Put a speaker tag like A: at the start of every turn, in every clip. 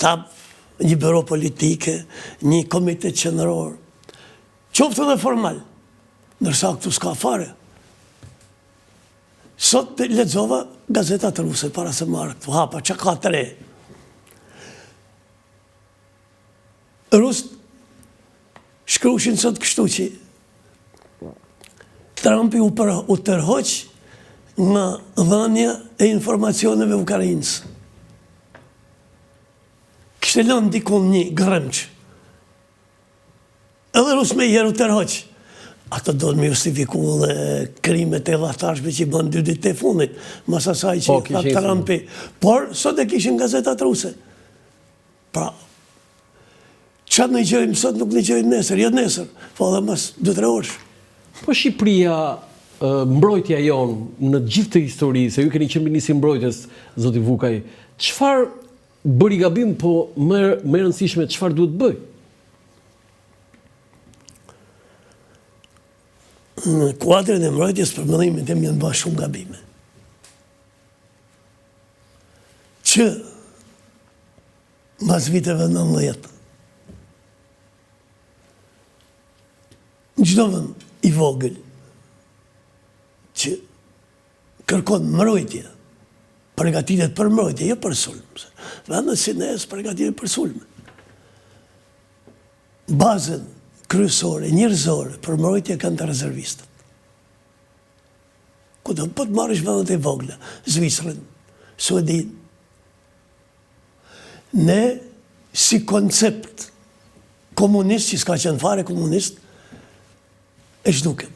A: shtab, një bëro politike, një komitet qendror, qoftë edhe formal, ndërsa këtu s'ka fare. Sot lexova gazetat ruse para se marrë këtu hapa, që ka të re. Rusët shkrushin sot kështu që Trumpi u tërhoq nga dhënia e informacioneve Ukrainës. Kishte lënë dikun një grëmç. Edhe Rusë me jeru tërhoq. Ato do të me justifiku dhe krimet e latashme që i bën 2 ditë e fundit, mas asaj që tha Trumpi. Por, sot e kishin gazetat ruse. Pra, çfarë në gjojmë sot nuk në gjojmë nesër, jo nesër, po dhe mas 2-3 orësh.
B: Po Shqipëria, mbrojtja jonë në gjithë të histori, se ju keni qenë ministri mbrojtjes, zoti Vukaj, çfarë bëri gabim, po më rëndësishme çfarë duhet bëj?
A: Në kuadrin e mbrojtjes për mëdhimin tim janë bërë shumë gabime. Që mbas viteve 90, në çdo vend i vogël që kërkon mbrojtje, përgatitet për mbrojtje, jo për sulm. Vendet si nes përgatitet për sulm. Bazën kryesore, njerëzore, për mbrojtje kanë të rezervistët. Ku do po të marrësh vendet e vogla, Zvicrën, Suedin. Ne, si koncept komunist, që s'ka qenë fare komunist, e shdukem.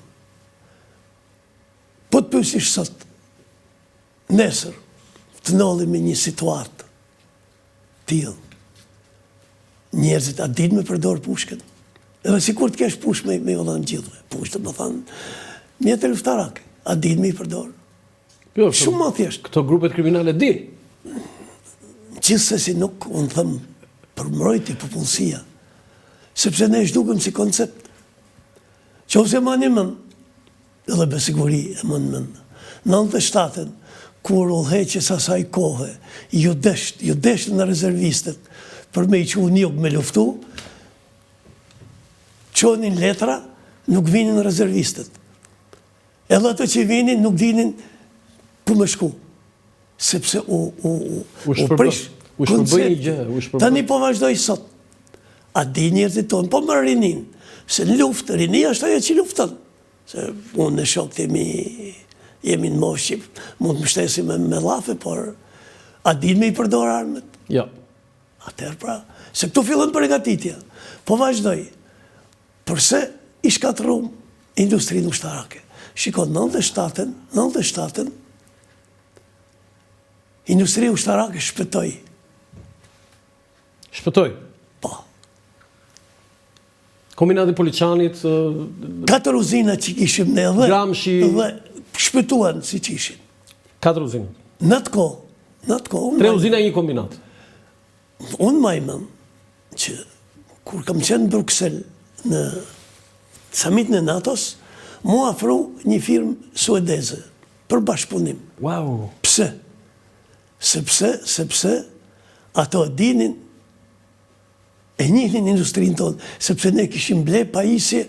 A: Po të pyesish sot, nesër, të ndodhi me një situatë tillë. Njerëzit a dinë me përdor pushkën? Edhe si kur të kesh push me vëllën gjithve. Push të më thanë, mjetë e luftarake, a dinë me i përdor?
B: Jo,
A: shumë më thjesht.
B: Këto grupet kriminale dinë.
A: Gjithsesi nuk, unë thëmë, për mbrojtje popullsia, sepse ne shdukem si koncept. Qofse ma një mend, edhe besiguri e mend, 97-ën, kur udhëheqjes asaj kohe, ju desht në rezervistët për me i që unë me luftu, qonin letra, nuk vinin rezervistët. Edhe ato që vinin, nuk dinin ku me shku. Sepse u prish koncepti. Tani po vazhdoj sot. A di njerëzit tonë, po më rinin. Se në luftë, rinia është ajo që luftën. Se unë në shokët jemi në moshë që mund të më shtesim me lafe, por a din me i përdor armët?
B: Ja.
A: Atëherë pra, se këtu fillën përgatitja. Po vazhdoj, përse i shkatërum industrinë ushtarake? Shiko, 97-ën, industria ushtarake shpëtoi.
B: Shpëtoi?
A: Po.
B: Kombinati Poliçanit...
A: 4 uzina që kishim ne
B: Gramshi...
A: dhe shpëtuan si që ishin.
B: 4 uzina?
A: Në të kohë...
B: 3 uzina e 1 kombinat?
A: Unë majmëm që kur kam qenë në Bruxelles në samitin e NATO-s, mu afru një firmë suedeze për bashkëpunim.
B: Wow!
A: Pse? Sepse ato dinin e njihnin industrinë tonë, sepse ne kishim ble pajisje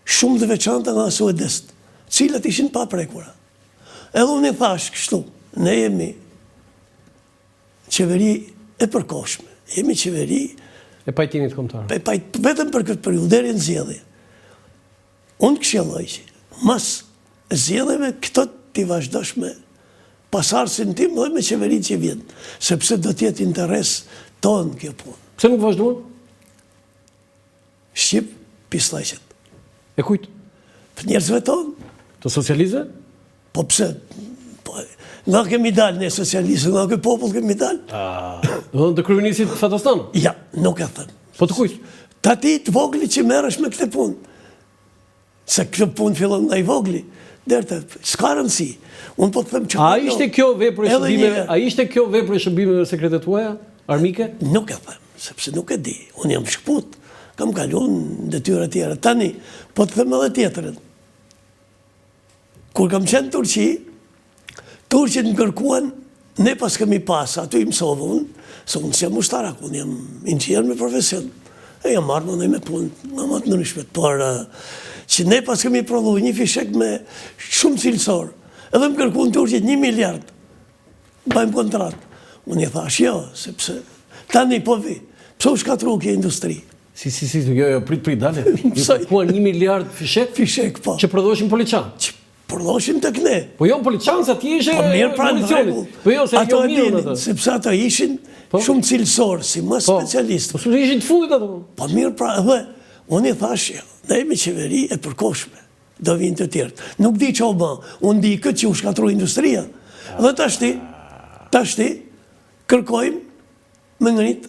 A: shumë të veçanta nga suedest, cilat ishin pa prekura. Edhe unë i thash kështu, ne jemi qeveri e përkohshme, jemi qeveri
B: e pajtimit kombëtar.
A: Vetëm për këtë periudhë deri në zgjedhje. Unë këshilloj që mas zgjedhjeve këto ti vazhdosh me pasardhësin tim dhe me qeverinë që vjen, sepse do të jetë interes tonë kjo punë.
B: Pse nuk vazhduan?
A: Shqip, pislajqet.
B: E kujt?
A: Për njerëzve tonë.
B: Të socializve?
A: Po pse? Nga kemi dalë ne socializë, nga këtë popull kemi dalë.
B: Dhe të kryeministit Fatostan?
A: Ja, nuk e thënë.
B: Po të kujt?
A: Ta ti të vogli që merresh me këtë punë. Se këtë punë fillon nga i vogli. Derte, s'ka rëndësi. Unë po të them që...
B: A ishte kjo vepër e shërbimeve sekretet tuaja, armike?
A: Nuk e them, sepse nuk e di. Unë jam shkput, kam kaluar në detyra tjera. Tani, po të them edhe tjetërën. Kur kam qenë Turqi, turqit më kërkuan ne pas kemi pas, aty i mësovë unë, se unë si jam ushtarak, unë jam inxhinier me profesion, e jam marrë më me punë, nga më të nërishmet, por që ne pas kemi prodhu një fishek me shumë cilësor, edhe më kërku në Turqit 1 miliard, bajmë kontratë. Unë i thash, jo, sepse tani po vi, pse u shkatru kje industri?
B: Si, jo, prit, dale. Ju kërkuan 1 miliard fishek?
A: Fishek, po.
B: Që prodhoshin poliçan?
A: Që prodhoshin të këne.
B: Po jo, poliçan, se ati ishe
A: municionit.
B: Po jo, se
A: ato
B: jo mirën atë.
A: Sepse ato ishin shumë cilësor, si më specialistë.
B: Po shumë ishin të fundit ato.
A: Po mirë pra, dhe, unë i thash, jo, ne jemi qeveri e përkoshme, do vinë të tjertë. Nuk di që o ba, unë di këtë që u shkatru industria. Dhe tashti, kërkojmë me ngrit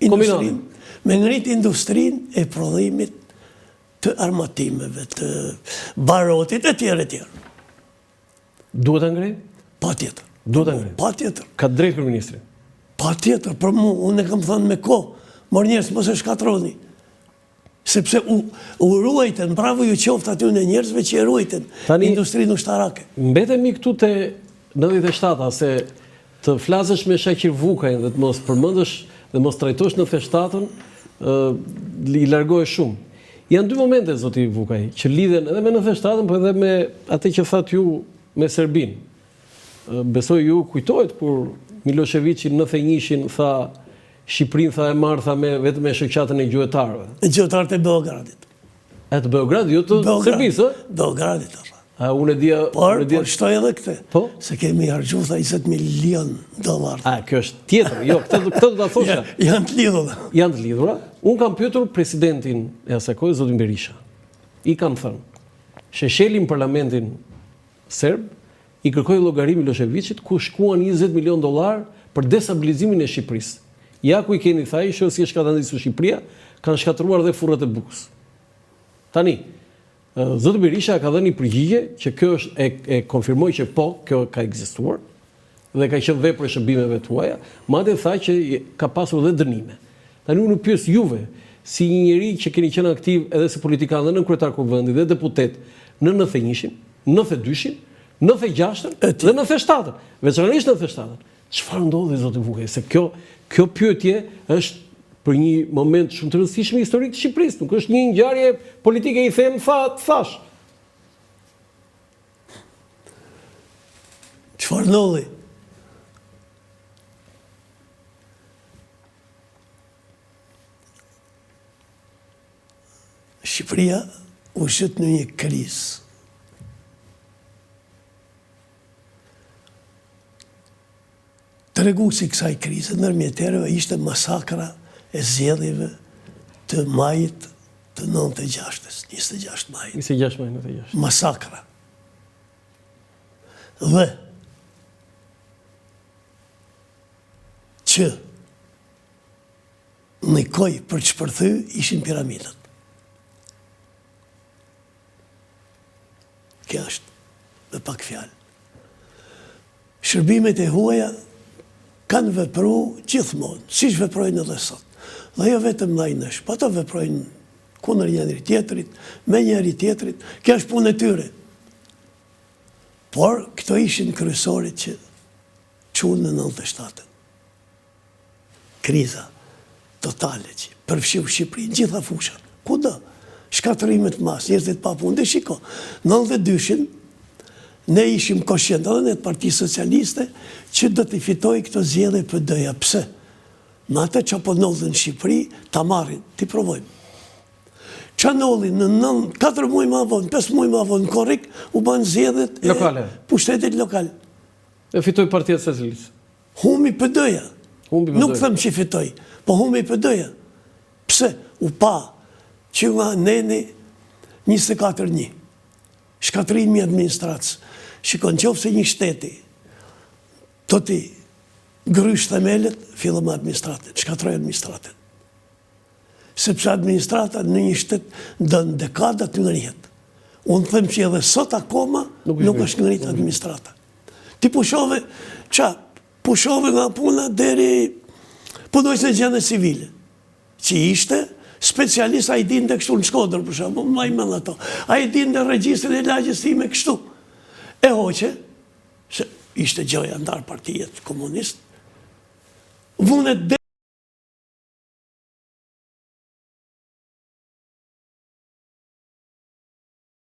A: industrin, me ngrit industrin e prodhimit të armatimeve, të barotit, e tjerë.
B: Duhet të ngrej?
A: Pa tjetër.
B: Duhet të ngrej?
A: Pa tjetër.
B: Ka drejt kërëministri?
A: Pa tjetër, për mu, unë e kam thënë me ko, mor njerës, mos e shkatroni. Sepse u ruajten, bravo ju qoftë aty në njerëzve që e ruajten industrinë ushtarake.
B: Mbetemi këtu të 97-a, se të flasësh me Shaqir Vukaj dhe të mos përmendësh dhe mos trajtosh në 97-ën, i largohesh shumë. Janë 2 momente, zoti Vukaj, që lidhen edhe me 97-ën, po edhe me atë që thatë ju me Serbin. Besoj ju kujtohet kur Miloševići në 91-shin tha Shqipërinë tha e marrë tha vetëm me shoqatën e gjuetarëve.
A: E gjuetarët e Beogradit.
B: E të Beogradit, jo të Serbisë, ë?
A: Beogradit,
B: unë e dija...
A: Por shtoj edhe këte,
B: po?
A: Se kemi hargju tha $20 milion.
B: Kjo është tjetër, jo, këtë do të thosha.
A: Janë të lidhura.
B: Janë të lidhura. Unë kam pyetur presidentin e asaj kohe, zotin Berisha. I kam thënë, Sheshelin parlamentin serb, i kërkoi llogari Miloševićit ku shkuan $20 milion për destabilizimin e Shqipërisë. Ja ku i keni thaj, shoh si e shkatërrisur Shqipëria, kanë shkatëruar dhe furrat e bukës. Tani, zoti Berisha ka dhënë një përgjigje që kjo është e konfirmoi që po, kjo ka ekzistuar dhe ka qenë vepër e shërbimeve tuaja, madje tha që ka pasur edhe dënime. Tani unë pyes juve, si një njeri që keni qenë aktiv edhe si politikan dhe në kryetar kuvendit dhe deputet në 91-shin, 92-shin, 96-ën dhe 97-ën, veçanërisht 97-ën. Çfarë ndodhi zoti Vukaj? Se kjo pyetje është për një moment shumë të rëndësishëm historik të Shqipërisë, nuk është një ngjarje politike, i them thash.
A: Çfarë ndodhi? Shqipëria u shët në një krizë. Treguesi i kësaj krize ndërmjetërave ishte masakra e zgjedhjeve të majit të 96-ës, 26 maj.
B: 26 maj, 96.
A: Masakra. Dhe që në koj për që përthy ishin piramidët. Kja është dhe pak fjalë. Shërbimet e huaja kanë vepru gjithmonë, si që veprojnë edhe sot. Dhe jo vetëm lajnësh, po të veprojnë kundër njëri tjetrit, me njëri tjetrit, kjo është punë e tyre. Por, këto ishin kryesorit që qunë në 97-ën. Kriza totale që përfshiu Shqipërinë, gjitha fushat. Kudo? Shkatërimet mas, njerëzit pa punë. Dhe shiko, 92-shin, ne ishim koshient edhe në Partisë Socialiste që do t'i fitoj këto zgjedhje PD-ja. Pse? Në atë që po ndodhin në Shqipëri, ta marrin, t'i provojmë. Qa ndodhin në 4 muaj më vonë, 5 muaj më vonë, në Korrik, u banë zgjedhjet e pushtetit lokal.
B: E fitoj Partia Socialiste.
A: Humi PD-ja. Nuk them që fitoj, po humi PD-ja. Pse? U pa që nga neni 24-1. Shkatërimi i administratës. Shikon qofë se një shteti do t'i grysh themelet, fillëm administratën, shkatroj administratën. Sepse administrata në një shtet dënë dekadat në njët. Unë them që edhe sot akoma nuk është ngrit administrata. Ti pushove, pushove nga puna deri punojës në gjene civile, që ishte specialist, a i din dhe kështu në Shkodër, për shumë, ma i mëllë ato. A i din dhe regjistrin e lagjes time kështu. E hoqe, ishte gjoja ndar partijet komunist, vunet